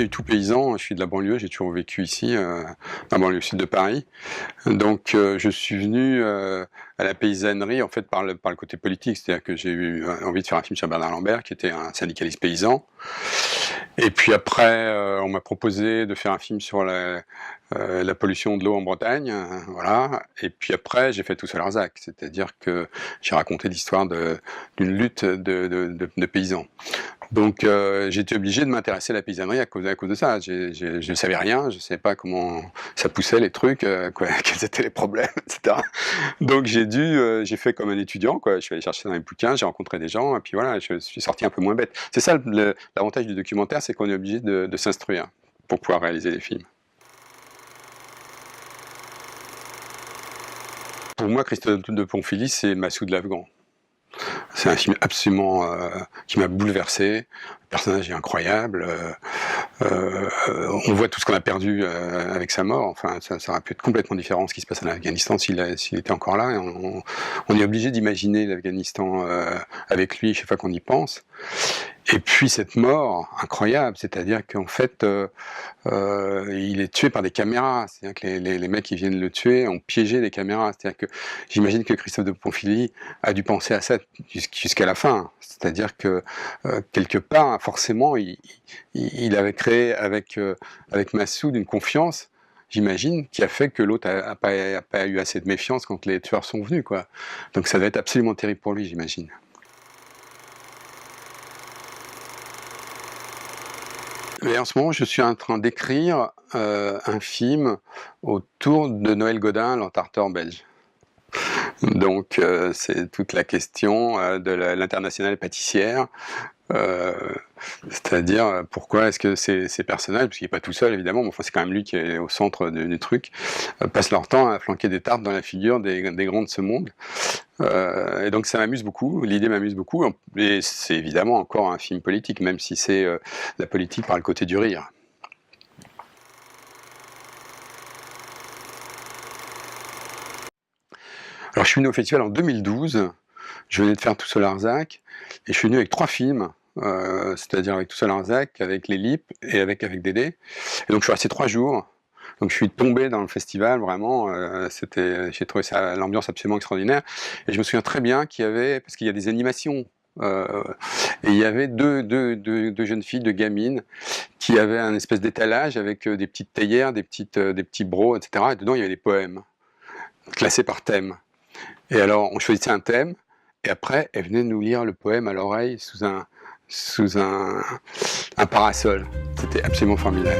du tout paysan, je suis de la banlieue, j'ai toujours vécu ici, dans la banlieue sud de Paris. Donc je suis venu à la paysannerie en fait par le côté politique, c'est-à-dire que j'ai eu envie de faire un film sur Bernard Lambert, qui était un syndicaliste paysan. Et puis après, on m'a proposé de faire un film sur la pollution de l'eau en Bretagne, voilà. Et puis après, j'ai fait Tout seul Arzac, c'est-à-dire que j'ai raconté l'histoire d'une lutte de paysans. Donc j'ai été obligé de m'intéresser à la paysannerie à cause de ça. Je ne savais rien, je ne savais pas comment ça poussait les trucs, quels étaient les problèmes, etc. Donc j'ai fait comme un étudiant, quoi. Je suis allé chercher dans les bouquins, j'ai rencontré des gens, et puis voilà, je suis sorti un peu moins bête. C'est ça l'avantage du documentaire, c'est qu'on est obligé de s'instruire pour pouvoir réaliser les films. Pour moi, Christophe de Ponfilly, c'est Massoud l'Afghan. C'est un film absolument qui m'a bouleversé. Le personnage est incroyable. On voit tout ce qu'on a perdu avec sa mort. Enfin, ça aurait pu être complètement différent ce qui se passe en Afghanistan s'il était encore là. Et on est obligé d'imaginer l'Afghanistan avec lui chaque fois qu'on y pense. Et puis cette mort incroyable, c'est-à-dire qu'en fait, il est tué par des caméras. C'est-à-dire que les mecs qui viennent le tuer ont piégé les caméras. C'est-à-dire que j'imagine que Christophe de Ponfilly a dû penser à ça jusqu'à la fin. C'est-à-dire que quelque part, forcément, il avait créé avec Massoud une confiance, j'imagine, qui a fait que l'autre n'a pas eu assez de méfiance quand les tueurs sont venus, quoi. Donc ça doit être absolument terrible pour lui, j'imagine. Mais en ce moment, je suis en train d'écrire un film autour de Noël Godin, l'entarteur belge. Donc c'est toute la question de l'internationale pâtissière, c'est-à-dire pourquoi est-ce que ces personnages, parce qu'il n'est pas tout seul évidemment, mais enfin, c'est quand même lui qui est au centre du truc, passent leur temps à flanquer des tartes dans la figure des grands de ce monde. Et donc ça m'amuse beaucoup, l'idée m'amuse beaucoup, et c'est évidemment encore un film politique, même si c'est la politique par le côté du rire. Alors je suis venu au festival en 2012, je venais de faire Tout seul Arzac, et je suis venu avec 3 films, c'est-à-dire avec Tout seul Arzac, avec Les Lips et avec Dédé. Et donc je suis resté 3 jours, donc je suis tombé dans le festival, vraiment, j'ai trouvé l'ambiance absolument extraordinaire. Et je me souviens très bien qu'il y avait, parce qu'il y a des animations, et il y avait deux jeunes filles, 2 gamines, qui avaient un espèce d'étalage avec des petites théières, des petits brocs, etc. Et dedans il y avait des poèmes, classés par thème. Et alors, on choisissait un thème, et après, elle venait nous lire le poème à l'oreille sous un parasol. C'était absolument formidable.